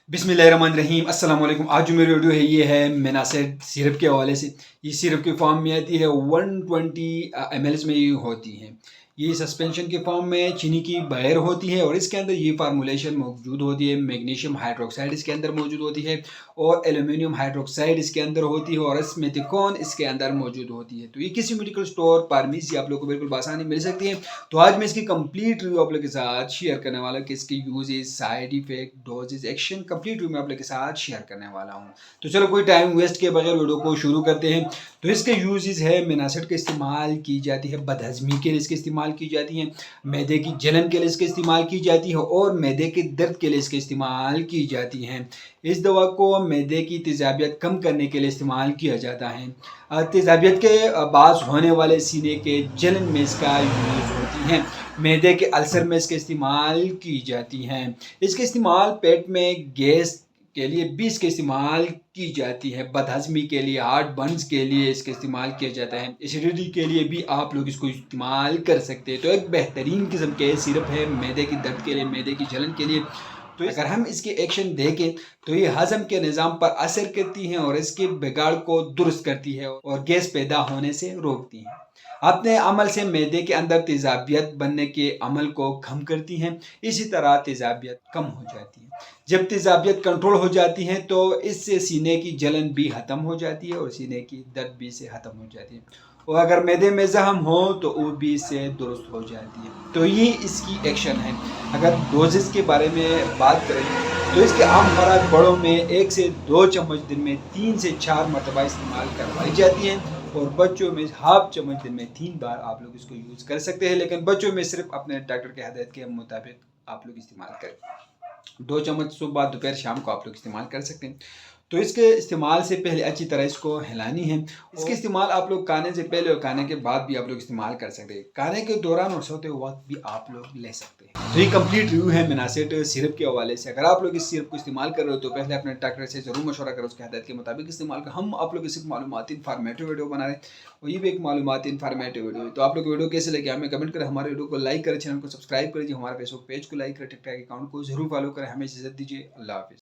बिस्मिल्लाहिर्रहमानिर्रहीम अस्सलाम वालेकुम। आज जो मेरी वीडियो है ये है मेनासेड सिरप के हवाले से। ये सिरप के फॉर्म में आती है 120 ml में ये होती है। ये सस्पेंशन के फॉर्म में चीनी की बगैर होती है और इसके अंदर ये फार्मूलेशन मौजूद होती है। मैग्नीशियम हाइड्रोक्साइड इसके अंदर मौजूद होती है और एल्यूमिनियम हाइड्रोक्साइड इसके अंदर होती है और एस्मेथिकोन इसके अंदर मौजूद होती है। तो ये किसी मेडिकल स्टोर फार्मेसी आप लोग को बिल्कुल आसानी मिल सकती है। तो आज मैं इसकी कंप्लीट रिव्यू आप लोग के साथ शेयर करने वाला हूँ कि इसके uses, side effect, doses, action complete review मैं आप लोग के साथ शेयर करने वाला हूँ। तो चलो कोई टाइम वेस्ट के बगैर वीडियो को शुरू करते हैं। तो इसके यूजेज है, मेनासेड का इस्तेमाल की जाती है, बदहजमी के लिए इसके इस्तेमाल की जाती है, मैदे की जलन के लिए इसके इस्तेमाल की जाती है और मैदे के दर्द के लिए इसके इस्तेमाल की जाती है। इस दवा को मैदे की तेजाबियत कम करने के लिए इस्तेमाल किया जाता है। तेजाबियत के बास होने वाले सीने के जलन में इसका यूज होती है। मैदे के अल्सर में इसके इस्तेमाल की जाती हैं। इसके इस्तेमाल पेट में गैस के लिए भी इसके इस्तेमाल की जाती है। बदहजमी के लिए, हार्ट बर्न्स के लिए इसका इस्तेमाल किया जाता है। एसिडिटी के लिए भी आप लोग इसको इस्तेमाल कर सकते हैं। तो एक बेहतरीन किस्म के सिरप है मैदे की दर्द के लिए, मैदे की जलन के लिए। तो अगर हम इसके एक्शन देखें तो ये हजम के निज़ाम पर असर करती हैं और इसके बिगाड़ को दुरुस्त करती है और गैस पैदा होने से रोकती हैं। अपने अमल से मैदे के अंदर तेजाबियत बनने के अमल को कम करती हैं। इसी तरह तेजाबियत कम हो जाती है। जब तेजाबियत कंट्रोल हो जाती है तो इससे सीने की जलन भी ख़त्म हो जाती है और सीने की दर्द भी से ख़त्म हो जाती है और अगर मैदे में जख्म हो तो वो भी से दुरुस्त हो जाती है। तो ये इसकी एक्शन है। अगर डोजेस के बारे में बात करें तो इसके आम खुराक बड़ों में 1 से 2 चम्मच दिन में 3 से 4 मरतबा इस्तेमाल करवाई जाती है और बच्चों में हाफ चम्मच दिन में 3 बार आप लोग इसको यूज़ कर सकते हैं। लेकिन बच्चों में सिर्फ अपने डॉक्टर के हिदायत के मुताबिक आप लोग इस्तेमाल करें। 2 चम्मच सुबह, दोपहर, शाम को आप लोग इस्तेमाल कर सकते हैं। तो इसके इस्तेमाल से पहले अच्छी तरह इसको हिलानी है। इसके इस्तेमाल आप लोग खाने से पहले और खाने के बाद भी आप लोग इस्तेमाल कर सकते हैं। खाने के दौरान और सोते वक्त भी आप लोग ले सकते हैं। तो ये कंप्लीट रिव्यू है मेनासेड सिरप के हवाले से। अगर आप लोग इस सिरप को इस्तेमाल कर रहे हो तो पहले अपने डॉक्टर से जरूर मशवरा करो, उसके हिदायत के मुताबिक इस्तेमाल कर। हम आप लोग इस मालूमाती इन्फॉर्मेटिव वीडियो बना रहे हैं और ये भी एक मालूमाती इन्फॉर्मेटिव वीडियो है। तो आप लोग वीडियो कैसे लगे हमें कमेंट करें, हमारे वीडियो को लाइक करें, चैनल को सब्सक्राइब करें, हमारे फेसबुक पेज को लाइक करें, टिकटॉक अकाउंट को जरूर फॉलो करें। हमें इजाजत दीजिए। अल्लाह हाफिज़।